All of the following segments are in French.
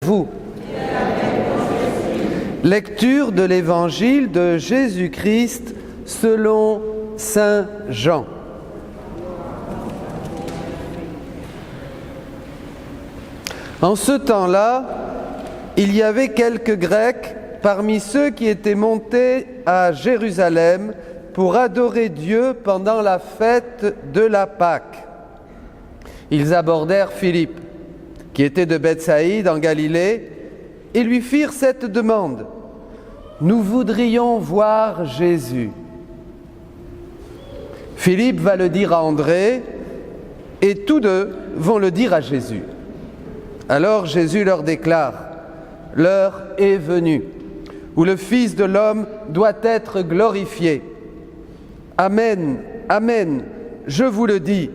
vous. Lecture de l'Évangile de Jésus-Christ selon saint Jean. En ce temps-là, il y avait quelques Grecs parmi ceux qui étaient montés à Jérusalem pour adorer Dieu pendant la fête de la Pâque. Ils abordèrent Philippe, qui était de Bethsaïde en Galilée, et lui firent cette demande: « Nous voudrions voir Jésus. » Philippe va le dire à André, et tous deux vont le dire à Jésus. Alors Jésus leur déclare: « L'heure est venue, où le Fils de l'homme doit être glorifié. Amen, amen, je vous le dis,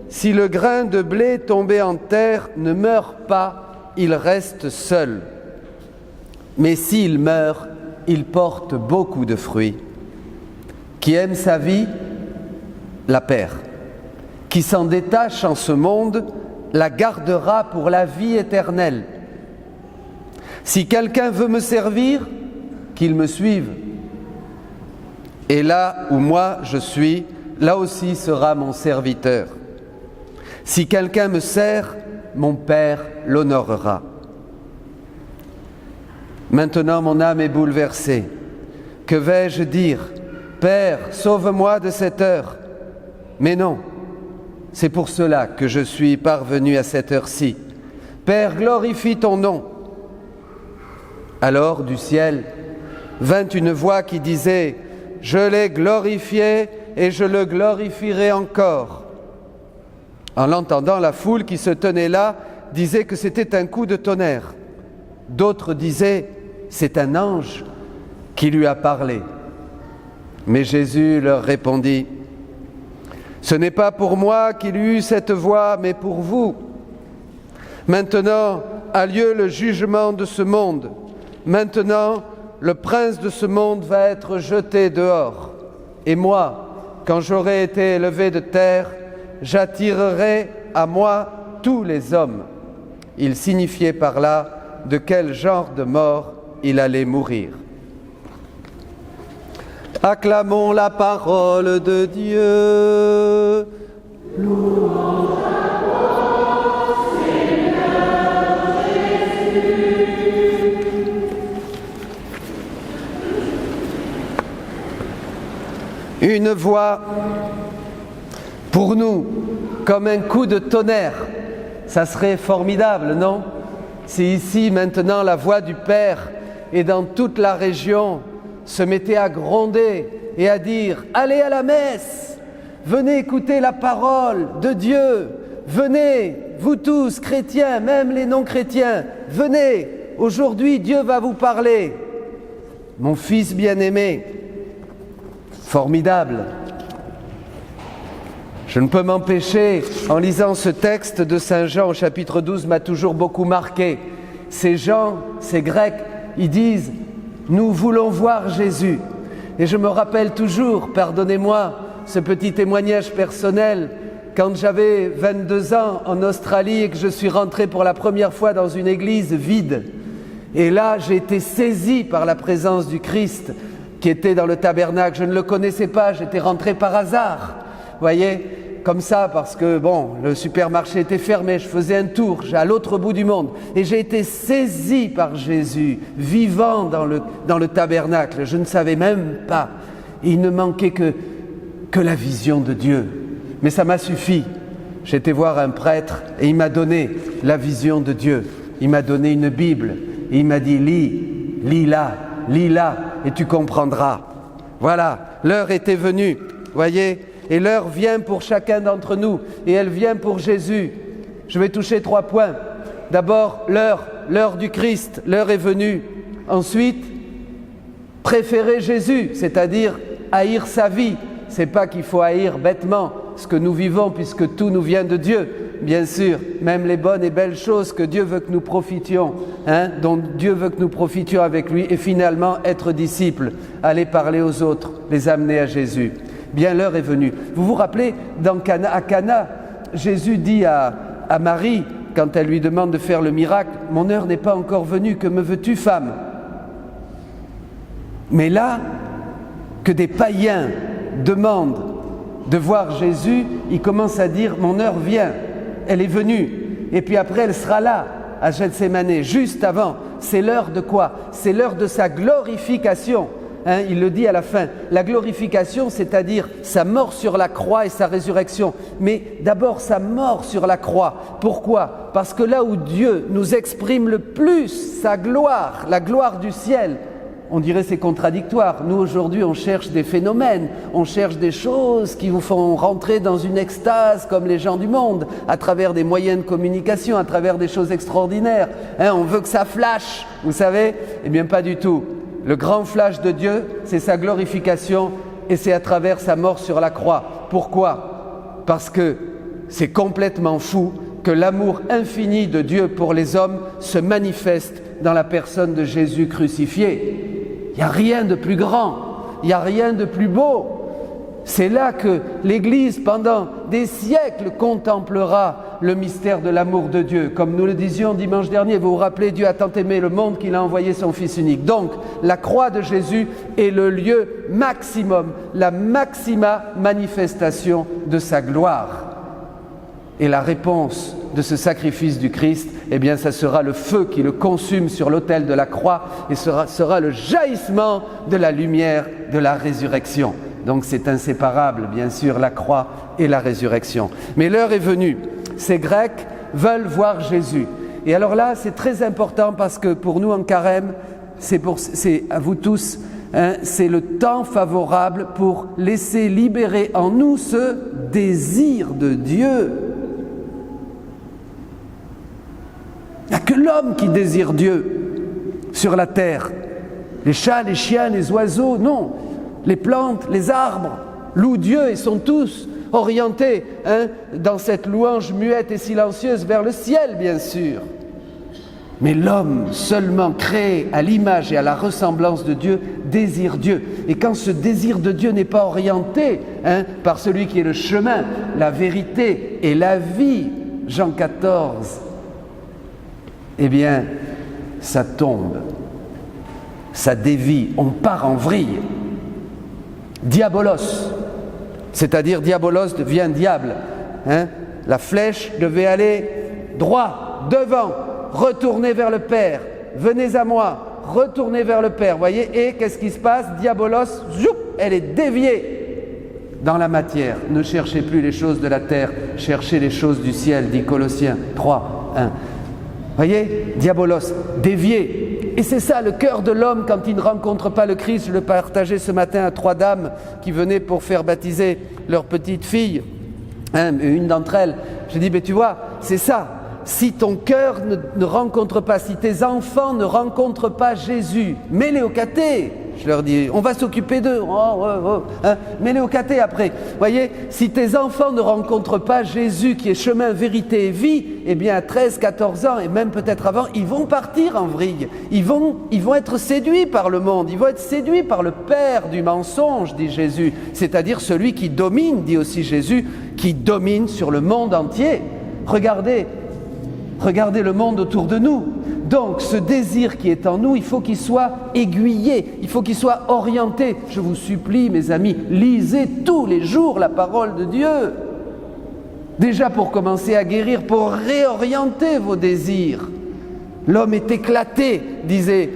si le grain de blé tombé en terre ne meurt pas, il reste seul. Mais s'il meurt, il porte beaucoup de fruits. Qui aime sa vie, la perd. Qui s'en détache en ce monde, la gardera pour la vie éternelle. Si quelqu'un veut me servir, qu'il me suive. Et là où moi je suis, là aussi sera mon serviteur. Si quelqu'un me sert, mon Père l'honorera. Maintenant mon âme est bouleversée. Que vais-je dire? Père, sauve-moi de cette heure. Mais non, c'est pour cela que je suis parvenu à cette heure-ci. Père, glorifie ton nom. Alors du ciel vint une voix qui disait: Je l'ai glorifié et je le glorifierai encore. En l'entendant, la foule qui se tenait là disait que c'était un coup de tonnerre. D'autres disaient: C'est un ange qui lui a parlé. Mais Jésus leur répondit: Ce n'est pas pour moi qu'il y eut cette voix, mais pour vous. Maintenant a lieu le jugement de ce monde. Maintenant, le prince de ce monde va être jeté dehors. Et moi, quand j'aurai été élevé de terre, j'attirerai à moi tous les hommes. Il signifiait par là de quel genre de mort il allait mourir. Acclamons la parole de Dieu. Louange à toi, Seigneur Jésus. Une voix pour nous comme un coup de tonnerre. Ça serait formidable, non? C'est ici maintenant la voix du Père et dans toute la région se mettait à gronder et à dire: allez à la messe, venez écouter la parole de Dieu, venez, vous tous, chrétiens, même les non-chrétiens, venez, aujourd'hui Dieu va vous parler. Mon fils bien-aimé, formidable. Je ne peux m'empêcher, en lisant ce texte de saint Jean au chapitre 12, m'a toujours beaucoup marqué. Ces gens, ces Grecs, ils disent: nous voulons voir Jésus. Et je me rappelle toujours, pardonnez-moi, ce petit témoignage personnel, quand j'avais 22 ans en Australie et que je suis rentré pour la première fois dans une église vide. Et là, j'ai été saisi par la présence du Christ qui était dans le tabernacle. Je ne le connaissais pas, j'étais rentré par hasard. Vous voyez, comme ça, parce que bon, le supermarché était fermé, je faisais un tour, à l'autre bout du monde, et j'ai été saisi par Jésus, vivant dans le tabernacle. Je ne savais même pas. Il ne manquait que la vision de Dieu. Mais ça m'a suffi. J'ai été voir un prêtre et il m'a donné la vision de Dieu. Il m'a donné une Bible et il m'a dit: lis là, et tu comprendras. Voilà, l'heure était venue, voyez. Et l'heure vient pour chacun d'entre nous, et elle vient pour Jésus. Je vais toucher 3 points. D'abord, l'heure du Christ, l'heure est venue. Ensuite, préférer Jésus, c'est-à-dire haïr sa vie. C'est pas qu'il faut haïr bêtement ce que nous vivons, puisque tout nous vient de Dieu, bien sûr. Même les bonnes et belles choses que Dieu veut que nous profitions, dont Dieu veut que nous profitions avec lui, et finalement être disciples, aller parler aux autres, les amener à Jésus. Bien, l'heure est venue. Vous vous rappelez, à Cana, Jésus dit à Marie: quand elle lui demande de faire le miracle, « Mon heure n'est pas encore venue, que me veux-tu, femme ?» Mais là, que des païens demandent de voir Jésus, il commence à dire « Mon heure vient, elle est venue, et puis après elle sera là, à Gethsémanée, juste avant. » C'est l'heure de quoi? C'est l'heure de sa glorification. Il le dit à la fin, la glorification, c'est-à-dire sa mort sur la croix et sa résurrection. Mais d'abord sa mort sur la croix. Pourquoi? Parce que là où Dieu nous exprime le plus sa gloire, la gloire du ciel, on dirait c'est contradictoire. Nous aujourd'hui on cherche des phénomènes, on cherche des choses qui vous font rentrer dans une extase comme les gens du monde, à travers des moyens de communication, à travers des choses extraordinaires. On veut que ça flash, vous savez? Eh bien pas du tout. Le grand flash de Dieu, c'est sa glorification et c'est à travers sa mort sur la croix. Pourquoi? Parce que c'est complètement fou que l'amour infini de Dieu pour les hommes se manifeste dans la personne de Jésus crucifié. Il n'y a rien de plus grand, il n'y a rien de plus beau. C'est là que l'Église, pendant des siècles, contemplera le mystère de l'amour de Dieu. Comme nous le disions dimanche dernier, vous vous rappelez, Dieu a tant aimé le monde qu'il a envoyé son Fils unique. Donc, la croix de Jésus est le lieu maximum, la maxima manifestation de sa gloire. Et la réponse de ce sacrifice du Christ, eh bien, ça sera le feu qui le consume sur l'autel de la croix et sera le jaillissement de la lumière de la résurrection. Donc c'est inséparable, bien sûr, la croix et la résurrection. Mais l'heure est venue. Ces Grecs veulent voir Jésus. Et alors là, c'est très important parce que pour nous en Carême, c'est à vous tous, c'est le temps favorable pour laisser libérer en nous ce désir de Dieu. Il n'y a que l'homme qui désire Dieu sur la terre. Les chats, les chiens, les oiseaux, non. Les plantes, les arbres louent Dieu et sont tous orientés dans cette louange muette et silencieuse vers le ciel, bien sûr. Mais l'homme, seulement créé à l'image et à la ressemblance de Dieu, désire Dieu. Et quand ce désir de Dieu n'est pas orienté par celui qui est le chemin, la vérité et la vie, Jean 14, eh bien, ça tombe, ça dévie, on part en vrille. Diabolos, c'est-à-dire diabolos devient diable. La flèche devait aller droit, devant, retourner vers le Père. Venez à moi, retournez vers le Père. Voyez, et qu'est-ce qui se passe? Diabolos, zoup, elle est déviée dans la matière. Ne cherchez plus les choses de la terre, cherchez les choses du ciel, dit Colossiens 3, 1. Voyez, diabolos, dévié. Et c'est ça le cœur de l'homme quand il ne rencontre pas le Christ. Je le partageais ce matin à 3 dames qui venaient pour faire baptiser leur petite fille. Une d'entre elles, j'ai dit, mais tu vois, c'est ça. Si ton cœur ne rencontre pas, si tes enfants ne rencontrent pas Jésus, mets-les au caté. Je leur dis, on va s'occuper d'eux. Mets-les au caté après. Voyez, si tes enfants ne rencontrent pas Jésus qui est chemin, vérité et vie, eh bien à 13, 14 ans et même peut-être avant, ils vont partir en vrille. Ils vont être séduits par le monde. Ils vont être séduits par le père du mensonge, dit Jésus. C'est-à-dire celui qui domine, dit aussi Jésus, qui domine sur le monde entier. Regardez le monde autour de nous. Donc, ce désir qui est en nous, il faut qu'il soit aiguillé, il faut qu'il soit orienté. Je vous supplie, mes amis, lisez tous les jours la parole de Dieu. Déjà pour commencer à guérir, pour réorienter vos désirs. L'homme est éclaté, disait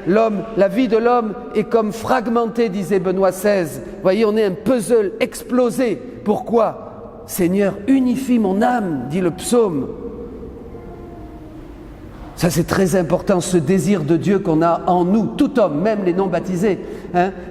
la vie de l'homme est comme fragmentée, disait Benoît XVI. Voyez, on est un puzzle explosé. Pourquoi? Seigneur, unifie mon âme, dit le psaume. Ça c'est très important, ce désir de Dieu qu'on a en nous, tout homme, même les non-baptisés.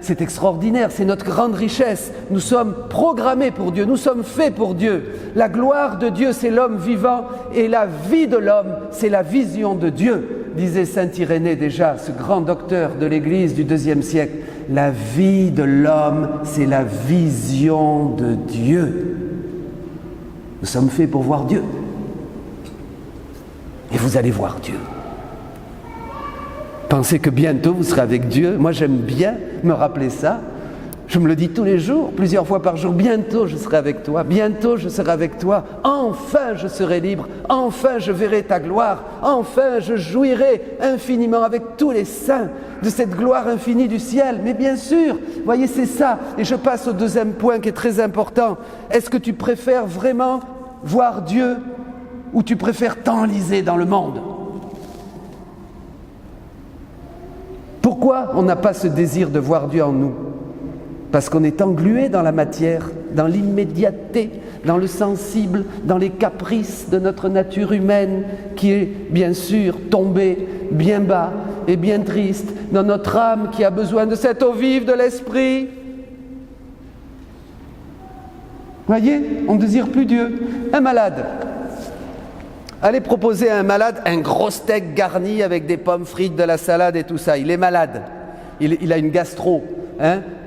C'est extraordinaire, c'est notre grande richesse. Nous sommes programmés pour Dieu, nous sommes faits pour Dieu. La gloire de Dieu, c'est l'homme vivant, et la vie de l'homme, c'est la vision de Dieu, disait saint Irénée déjà, ce grand docteur de l'Église du IIe siècle. La vie de l'homme, c'est la vision de Dieu. Nous sommes faits pour voir Dieu. Et vous allez voir Dieu. Pensez que bientôt vous serez avec Dieu. Moi j'aime bien me rappeler ça. Je me le dis tous les jours, plusieurs fois par jour, bientôt je serai avec toi, bientôt je serai avec toi, enfin je serai libre, enfin je verrai ta gloire, enfin je jouirai infiniment avec tous les saints de cette gloire infinie du ciel. Mais bien sûr, voyez, c'est ça. Et je passe au deuxième point qui est très important. Est-ce que tu préfères vraiment voir Dieu ou tu préfères t'enliser dans le monde? Pourquoi on n'a pas ce désir de voir Dieu en nous? Parce qu'on est englué dans la matière, dans l'immédiateté, dans le sensible, dans les caprices de notre nature humaine qui est bien sûr tombée bien bas et bien triste, dans notre âme qui a besoin de cette eau vive de l'esprit. Voyez, on ne désire plus Dieu. Un malade. Allez proposer à un malade un gros steak garni avec des pommes frites, de la salade et tout ça. Il est malade. Il a une gastro.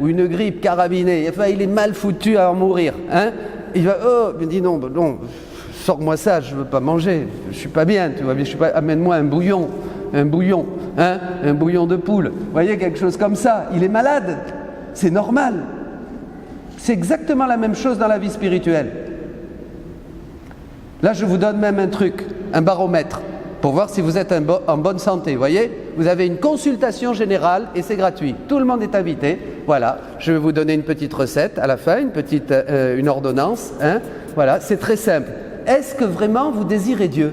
Ou une grippe carabinée, enfin il est mal foutu à en mourir. Il va, il me dit non, sors-moi ça, je ne veux pas manger, je ne suis pas bien, tu vois, amène-moi un bouillon, un bouillon de poule. Vous voyez, quelque chose comme ça. Il est malade, c'est normal. C'est exactement la même chose dans la vie spirituelle. Là, je vous donne même un truc, un baromètre, pour voir si vous êtes en bonne santé, vous voyez. Vous avez une consultation générale et c'est gratuit. Tout le monde est invité. Voilà, je vais vous donner une petite recette à la fin, une ordonnance. Voilà, c'est très simple. Est-ce que vraiment vous désirez Dieu?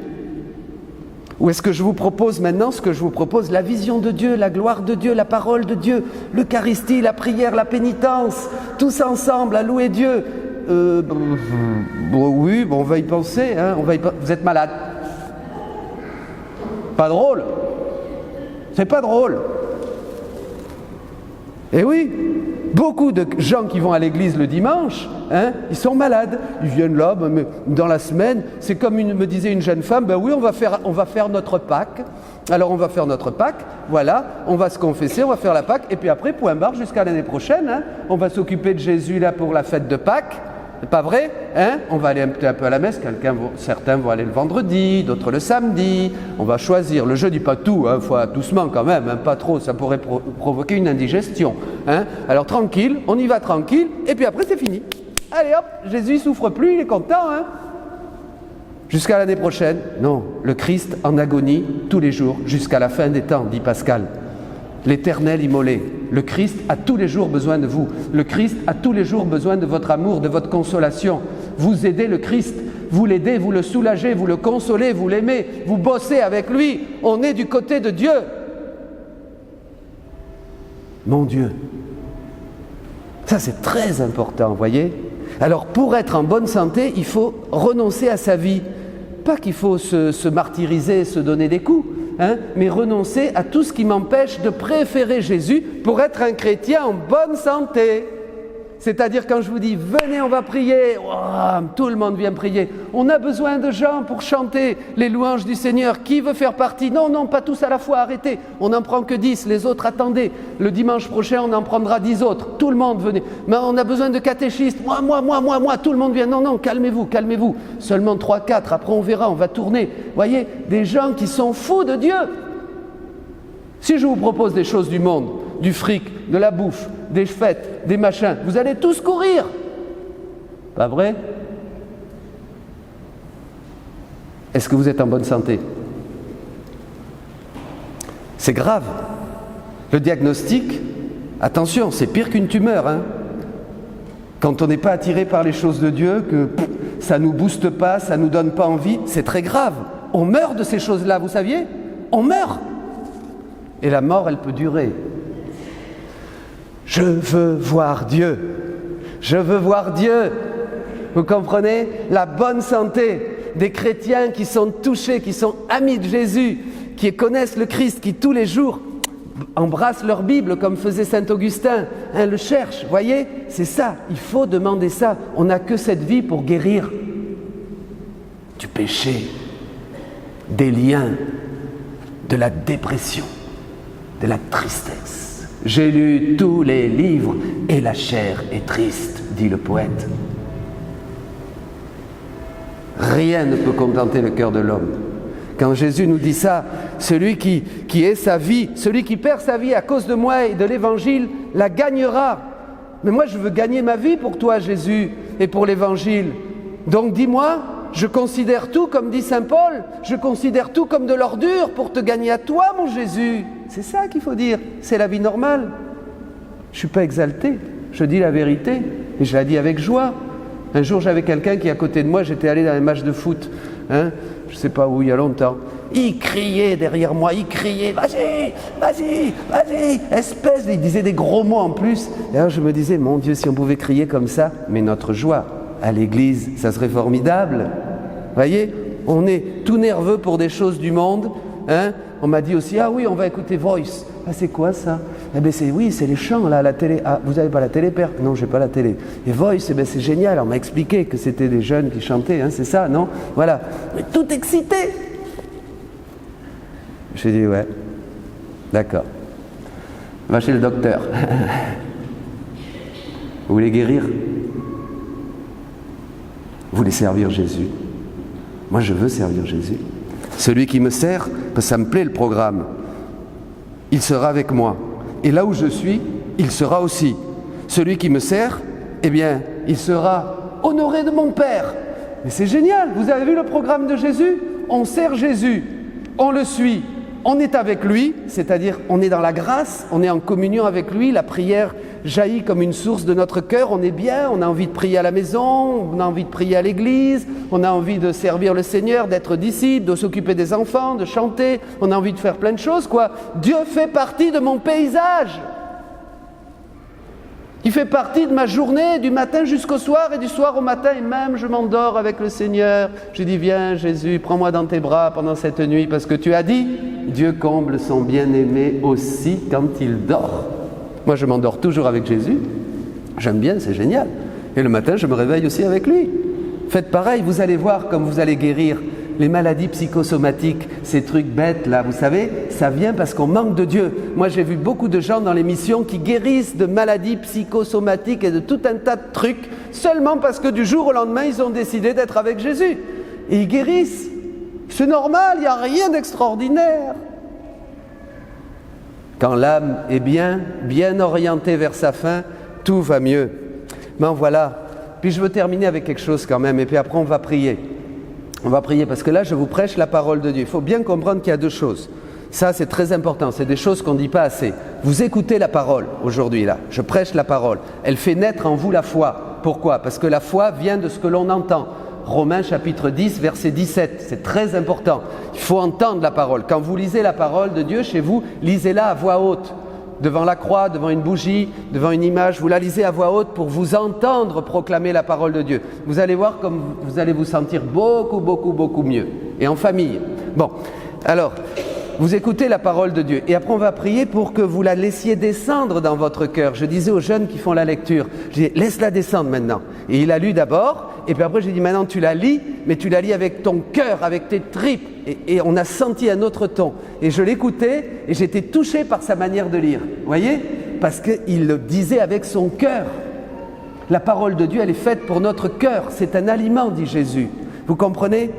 Ou est-ce que je vous propose maintenant ce que je vous propose, la vision de Dieu, la gloire de Dieu, la parole de Dieu, l'Eucharistie, la prière, la pénitence, tous ensemble à louer Dieu? Oui, on va y penser. Vous êtes malade. Pas drôle. C'est pas drôle. Et oui, beaucoup de gens qui vont à l'église le dimanche, ils sont malades. Ils viennent là, mais dans la semaine, c'est comme me disait une jeune femme, oui, on va faire notre Pâques. Alors on va faire notre Pâques, voilà, on va se confesser, on va faire la Pâques, et puis après, point barre, jusqu'à l'année prochaine, on va s'occuper de Jésus là pour la fête de Pâques. C'est pas vrai? On va aller un peu à la messe, certains vont aller le vendredi, d'autres le samedi, on va choisir le jeudi, pas tout, faut doucement quand même, pas trop, ça pourrait provoquer une indigestion. Alors tranquille, on y va tranquille, et puis après c'est fini. Allez hop, Jésus souffre plus, il est content. Jusqu'à l'année prochaine. Non, le Christ en agonie tous les jours, jusqu'à la fin des temps, dit Pascal. L'Éternel immolé. Le Christ a tous les jours besoin de vous. Le Christ a tous les jours besoin de votre amour, de votre consolation. Vous aidez le Christ, vous l'aidez, vous le soulagez, vous le consolez, vous l'aimez, vous bossez avec lui. On est du côté de Dieu. Mon Dieu. Ça c'est très important, vous voyez. Alors pour être en bonne santé, il faut renoncer à sa vie. Pas qu'il faut se martyriser, se donner des coups. Mais renoncer à tout ce qui m'empêche de préférer Jésus pour être un chrétien en bonne santé. C'est-à-dire quand je vous dis, venez on va prier, tout le monde vient prier. On a besoin de gens pour chanter les louanges du Seigneur. Qui veut faire partie? Non, pas tous à la fois, arrêtez. On n'en prend que 10, les autres attendez. Le dimanche prochain, on en prendra 10 autres. Tout le monde venez. Mais on a besoin de catéchistes. Moi, tout le monde vient. Non, calmez-vous. Seulement 3, 4, après on verra, on va tourner. Voyez, des gens qui sont fous de Dieu. Si je vous propose des choses du monde, du fric, de la bouffe, des fêtes, des machins, vous allez tous courir. Pas vrai? Est-ce que vous êtes en bonne santé? C'est grave. Le diagnostic, attention, c'est pire qu'une tumeur. Quand on n'est pas attiré par les choses de Dieu, que ça ne nous booste pas, ça ne nous donne pas envie, c'est très grave. On meurt de ces choses-là, vous saviez? On meurt. Et la mort, elle peut durer. Je veux voir Dieu. Je veux voir Dieu. Vous comprenez? La bonne santé des chrétiens qui sont touchés, qui sont amis de Jésus, qui connaissent le Christ, qui tous les jours embrassent leur Bible comme faisait saint Augustin, le cherchent. Voyez, c'est ça. Il faut demander ça. On n'a que cette vie pour guérir du péché, des liens, de la dépression, de la tristesse. J'ai lu tous les livres et la chair est triste, dit le poète. Rien ne peut contenter le cœur de l'homme. Quand Jésus nous dit ça, celui qui est sa vie, celui qui perd sa vie à cause de moi et de l'Évangile, la gagnera. Mais moi, je veux gagner ma vie pour toi, Jésus, et pour l'Évangile. Donc dis-moi, je considère tout, comme dit saint Paul, je considère tout comme de l'ordure pour te gagner à toi, mon Jésus. C'est ça qu'il faut dire, c'est la vie normale. Je ne suis pas exalté, je dis la vérité, et je la dis avec joie. Un jour, j'avais quelqu'un qui, à côté de moi, j'étais allé dans un match de foot, je ne sais pas où, il y a longtemps. Il criait derrière moi, il criait, vas-y, vas-y, vas-y, espèce, il disait des gros mots en plus. Et alors je me disais, mon Dieu, si on pouvait crier comme ça, mais notre joie à l'église, ça serait formidable. Vous voyez, on est tout nerveux pour des choses du monde. On m'a dit aussi, ah oui, on va écouter Voice. Ah, c'est quoi ça? Eh bien, c'est les chants, là, à la télé. Ah, vous n'avez pas la télé, père? Non, j'ai pas la télé. Et Voice, eh bien, c'est génial. On m'a expliqué que c'était des jeunes qui chantaient, c'est ça, non? Voilà. Mais tout excité. J'ai dit, ouais, d'accord. Va chez le docteur. Vous voulez guérir? Vous voulez servir Jésus? Moi, je veux servir Jésus. Celui qui me sert, parce que ça me plaît le programme, il sera avec moi. Et là où je suis, il sera aussi. Celui qui me sert, eh bien, il sera honoré de mon Père. Mais c'est génial, vous avez vu le programme de Jésus? On sert Jésus, on le suit, on est avec lui, c'est-à-dire on est dans la grâce, on est en communion avec lui, la prière jaillit comme une source de notre cœur, on est bien, on a envie de prier à la maison, on a envie de prier à l'église, on a envie de servir le Seigneur, d'être disciple, de s'occuper des enfants, de chanter, on a envie de faire plein de choses, quoi. Dieu fait partie de mon paysage. Il fait partie de ma journée, du matin jusqu'au soir et du soir au matin, et même je m'endors avec le Seigneur. Je dis, viens Jésus, prends-moi dans tes bras pendant cette nuit, parce que tu as dit, Dieu comble son bien-aimé aussi quand il dort. Moi je m'endors toujours avec Jésus, j'aime bien, c'est génial. Et le matin je me réveille aussi avec lui. Faites pareil, vous allez voir comme vous allez guérir les maladies psychosomatiques, ces trucs bêtes là, vous savez, ça vient parce qu'on manque de Dieu. Moi j'ai vu beaucoup de gens dans les missions qui guérissent de maladies psychosomatiques et de tout un tas de trucs seulement parce que du jour au lendemain ils ont décidé d'être avec Jésus. Et ils guérissent. C'est normal, il n'y a rien d'extraordinaire. Quand l'âme est bien orientée vers sa fin, tout va mieux. Ben voilà. Puis je veux terminer avec quelque chose quand même, et puis après on va prier. On va prier parce que là je vous prêche la parole de Dieu. Il faut bien comprendre qu'il y a deux choses. Ça c'est très important, c'est des choses qu'on ne dit pas assez. Vous écoutez la parole aujourd'hui là, je prêche la parole. Elle fait naître en vous la foi. Pourquoi? Parce que la foi vient de ce que l'on entend. Romains chapitre 10 verset 17, c'est très important. Il faut entendre la parole. Quand vous lisez la parole de Dieu chez vous, lisez-la à voix haute. Devant la croix, devant une bougie, devant une image, vous la lisez à voix haute pour vous entendre proclamer la parole de Dieu. Vous allez voir comme vous allez vous sentir beaucoup mieux. Et en famille. Bon, alors, vous écoutez la parole de Dieu. Et après, on va prier pour que vous la laissiez descendre dans votre cœur. Je disais aux jeunes qui font la lecture, je dis, laisse-la descendre maintenant. Et il a lu d'abord, et puis après j'ai dit, maintenant tu la lis, mais tu la lis avec ton cœur, avec tes tripes. Et on a senti un autre ton. Et je l'écoutais, et j'étais touché par sa manière de lire. Vous voyez? Parce qu'il le disait avec son cœur. La parole de Dieu, elle est faite pour notre cœur. C'est un aliment, dit Jésus. Vous comprenez?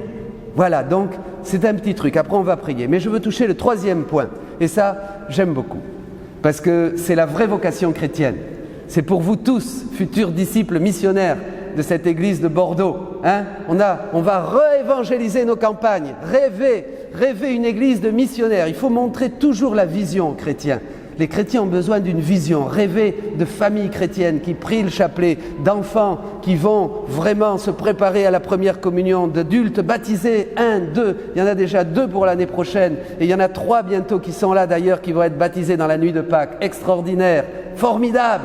Voilà, donc c'est un petit truc. Après, on va prier. Mais je veux toucher le troisième point. Et ça, j'aime beaucoup. Parce que c'est la vraie vocation chrétienne. C'est pour vous tous, futurs disciples missionnaires de cette église de Bordeaux. On va réévangéliser nos campagnes. Rêver une église de missionnaires. Il faut montrer toujours la vision aux chrétiens. Les chrétiens ont besoin d'une vision, rêver de familles chrétiennes qui prient le chapelet, d'enfants qui vont vraiment se préparer à la première communion, d'adultes baptisés, 1, 2, il y en a déjà 2 pour l'année prochaine, et il y en a 3 bientôt qui sont là d'ailleurs, qui vont être baptisés dans la nuit de Pâques. Extraordinaire, formidable,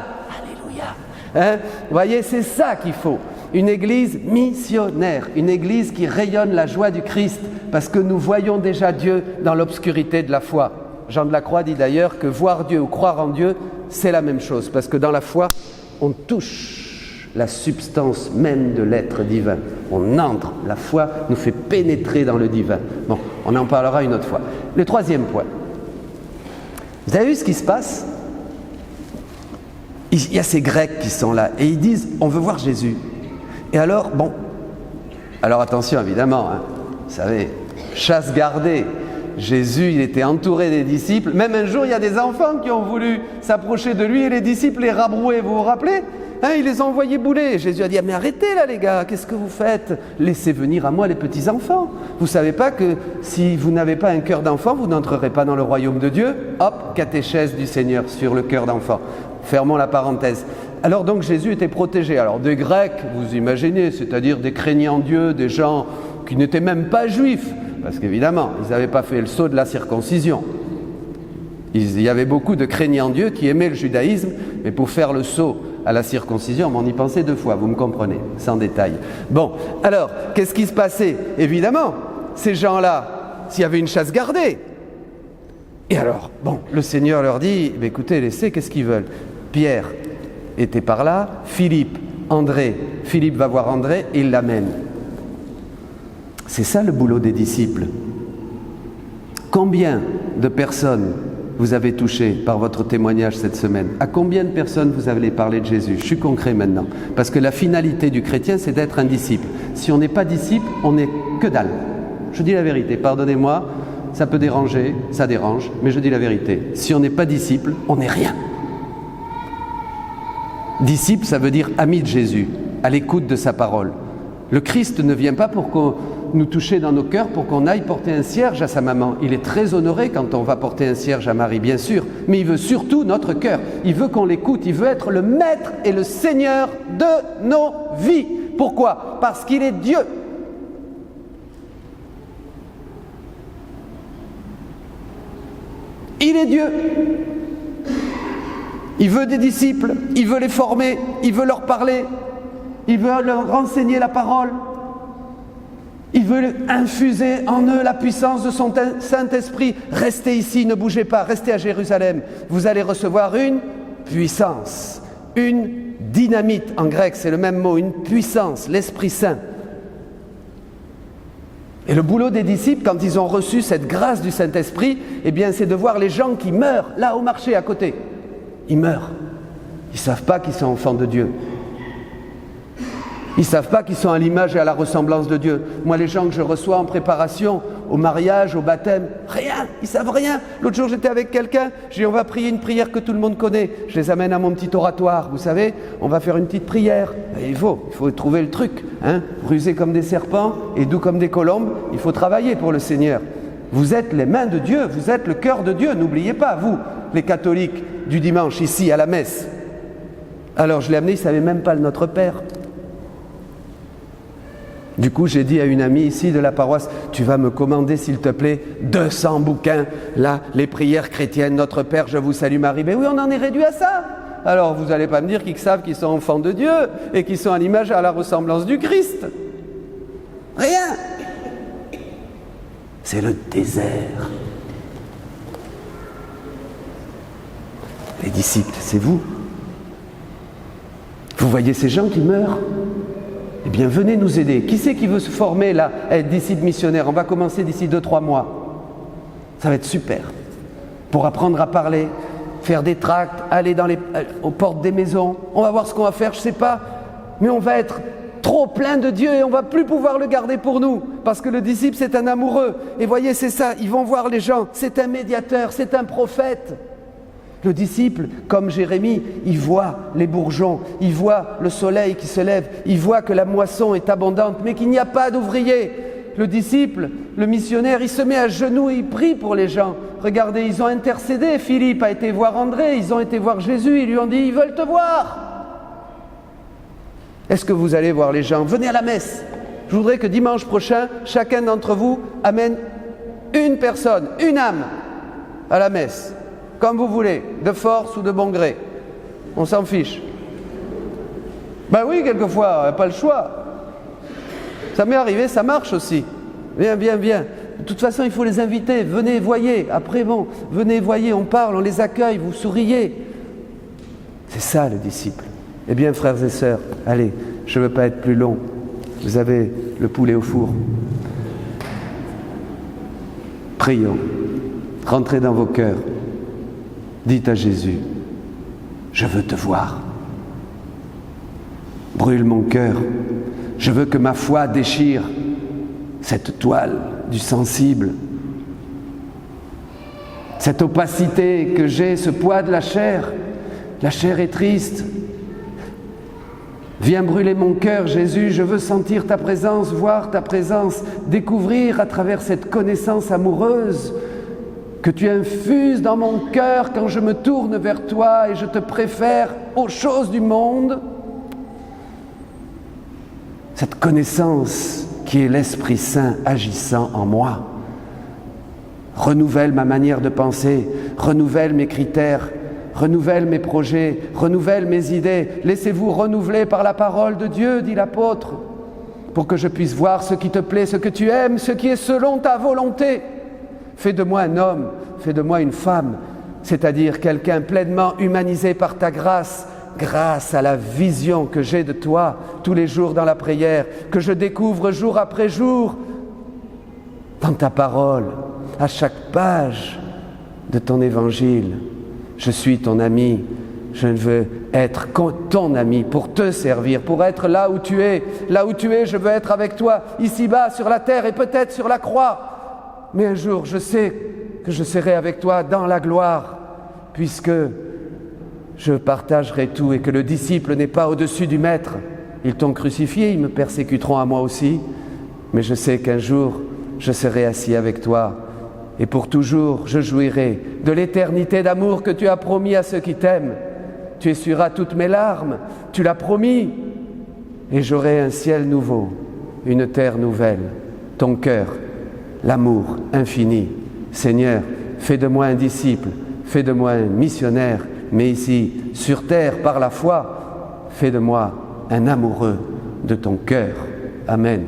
alléluia. Vous voyez, c'est ça qu'il faut. Une église missionnaire, une église qui rayonne la joie du Christ, parce que nous voyons déjà Dieu dans l'obscurité de la foi. Jean de la Croix dit d'ailleurs que voir Dieu ou croire en Dieu, c'est la même chose, parce que dans la foi, on touche la substance même de l'être divin. On entre, la foi nous fait pénétrer dans le divin. Bon, on en parlera une autre fois. Le troisième point. Vous avez vu ce qui se passe? Il y a ces Grecs qui sont là, et ils disent, on veut voir Jésus. Et alors, bon, alors attention évidemment, vous savez, chasse gardée. Jésus, il était entouré des disciples. Même un jour, il y a des enfants qui ont voulu s'approcher de lui et les disciples les rabrouaient, vous vous rappelez? Ils les ont envoyés bouler. Jésus a dit, mais arrêtez là les gars, qu'est-ce que vous faites? Laissez venir à moi les petits enfants. Vous ne savez pas que si vous n'avez pas un cœur d'enfant, vous n'entrerez pas dans le royaume de Dieu? Hop, catéchèse du Seigneur sur le cœur d'enfant. Fermons la parenthèse. Alors donc Jésus était protégé. Alors des Grecs, vous imaginez, c'est-à-dire des craignants Dieu, des gens qui n'étaient même pas juifs, parce qu'évidemment, ils n'avaient pas fait le saut de la circoncision. Il y avait beaucoup de craignants Dieu qui aimaient le judaïsme, mais pour faire le saut à la circoncision, on y pensait 2 fois, vous me comprenez, sans détail. Bon, alors, qu'est-ce qui se passait? Évidemment, ces gens-là, s'il y avait une chasse gardée. Et alors, bon, le Seigneur leur dit, écoutez, laissez, qu'est-ce qu'ils veulent? Pierre était par là, Philippe, André. Philippe va voir André et il l'amène. C'est ça le boulot des disciples. Combien de personnes vous avez touché par votre témoignage cette semaine? À combien de personnes vous avez parlé de Jésus? Je suis concret maintenant. Parce que la finalité du chrétien, c'est d'être un disciple. Si on n'est pas disciple, on n'est que dalle. Je dis la vérité, pardonnez-moi, ça peut déranger, ça dérange, mais je dis la vérité. Si on n'est pas disciple, on n'est rien. Disciple, ça veut dire ami de Jésus, à l'écoute de sa parole. Le Christ ne vient pas pour qu'on nous toucher dans nos cœurs, pour qu'on aille porter un cierge à sa maman. Il est très honoré quand on va porter un cierge à Marie, bien sûr, mais il veut surtout notre cœur. Il veut qu'on l'écoute, il veut être le maître et le Seigneur de nos vies. Pourquoi? Parce qu'il est Dieu. Il est Dieu. Il veut des disciples, il veut les former, il veut leur parler, il veut leur renseigner la parole, il veut infuser en eux la puissance de son Saint-Esprit. Restez ici, ne bougez pas, restez à Jérusalem. Vous allez recevoir une puissance, une dynamite, en grec c'est le même mot, une puissance, l'Esprit Saint. Et le boulot des disciples, quand ils ont reçu cette grâce du Saint-Esprit, eh bien c'est de voir les gens qui meurent, là au marché à côté. Ils meurent. Ils ne savent pas qu'ils sont enfants de Dieu. Ils ne savent pas qu'ils sont à l'image et à la ressemblance de Dieu. Moi, les gens que je reçois en préparation, au mariage, au baptême, rien, ils ne savent rien. L'autre jour, j'étais avec quelqu'un, j'ai dit, on va prier une prière que tout le monde connaît. Je les amène à mon petit oratoire, vous savez, on va faire une petite prière. Et il faut trouver le truc, hein, rusés comme des serpents et doux comme des colombes, il faut travailler pour le Seigneur. Vous êtes les mains de Dieu, vous êtes le cœur de Dieu, n'oubliez pas, vous, les catholiques du dimanche, ici, à la messe. Alors je l'ai amené, il ne savait même pas le Notre Père. Du coup, j'ai dit à une amie ici de la paroisse, tu vas me commander, s'il te plaît, 200 bouquins, là, les prières chrétiennes, Notre Père, je vous salue Marie. Mais oui, on en est réduit à ça. Alors, vous n'allez pas me dire qu'ils savent qu'ils sont enfants de Dieu et qu'ils sont à l'image et à la ressemblance du Christ. Rien. C'est le désert. Les disciples, c'est vous. Vous voyez ces gens qui meurent? Eh bien, venez nous aider. Qui c'est qui veut se former là, être disciple missionnaire? On va commencer d'ici 2-3 mois. Ça va être super. Pour apprendre à parler, faire des tracts, aller aux portes des maisons. On va voir ce qu'on va faire, je ne sais pas. Mais on va être trop plein de Dieu et on ne va plus pouvoir le garder pour nous. Parce que le disciple, c'est un amoureux. Et voyez, c'est ça, ils vont voir les gens. C'est un médiateur, c'est un prophète. Le disciple, comme Jérémie, il voit les bourgeons, il voit le soleil qui se lève, il voit que la moisson est abondante, mais qu'il n'y a pas d'ouvriers. Le disciple, le missionnaire, il se met à genoux et il prie pour les gens. Regardez, ils ont intercédé, Philippe a été voir André, ils ont été voir Jésus, ils lui ont dit, ils veulent te voir. Est-ce que vous allez voir les gens? Venez à la messe. Je voudrais que dimanche prochain, chacun d'entre vous amène une personne, une âme à la messe. Comme vous voulez, de force ou de bon gré. On s'en fiche. Ben oui, quelquefois, on n'a pas le choix. Ça m'est arrivé, ça marche aussi. Viens. De toute façon, il faut les inviter. Venez, voyez. Après, bon, venez, voyez, on parle, on les accueille, vous souriez. C'est ça, le disciple. Eh bien, frères et sœurs, allez, je ne veux pas être plus long. Vous avez le poulet au four. Prions. Rentrez dans vos cœurs. Dites à Jésus, je veux te voir. Brûle mon cœur. Je veux que ma foi déchire cette toile du sensible. cette opacité que j'ai, ce poids de la chair est triste. Viens brûler mon cœur, Jésus, je veux sentir ta présence, voir ta présence, découvrir à travers cette connaissance amoureuse que tu infuses dans mon cœur quand je me tourne vers toi et je te préfère aux choses du monde. Cette connaissance qui est l'Esprit Saint agissant en moi. Renouvelle ma manière de penser, renouvelle mes critères, renouvelle mes projets, renouvelle mes idées. Laissez-vous renouveler par la parole de Dieu, dit l'apôtre, pour que je puisse voir ce qui te plaît, ce que tu aimes, ce qui est selon ta volonté. Fais de moi un homme, fais de moi une femme, c'est-à-dire quelqu'un pleinement humanisé par ta grâce, grâce à la vision que j'ai de toi tous les jours dans la prière, que je découvre jour après jour dans ta parole, à chaque page de ton évangile. Je suis ton ami, je veux être ton ami pour te servir, pour être là où tu es. Là où tu es, je veux être avec toi, ici-bas, sur la terre et peut-être sur la croix. Mais un jour, je sais que je serai avec toi dans la gloire, puisque je partagerai tout et que le disciple n'est pas au-dessus du maître. Ils t'ont crucifié, ils me persécuteront à moi aussi, mais je sais qu'un jour, je serai assis avec toi. Et pour toujours, je jouirai de l'éternité d'amour que tu as promis à ceux qui t'aiment. Tu essuieras toutes mes larmes, tu l'as promis. Et j'aurai un ciel nouveau, une terre nouvelle, ton cœur, l'amour infini. Seigneur, fais de moi un disciple, fais de moi un missionnaire, mais ici, sur terre, par la foi, fais de moi un amoureux de ton cœur. Amen.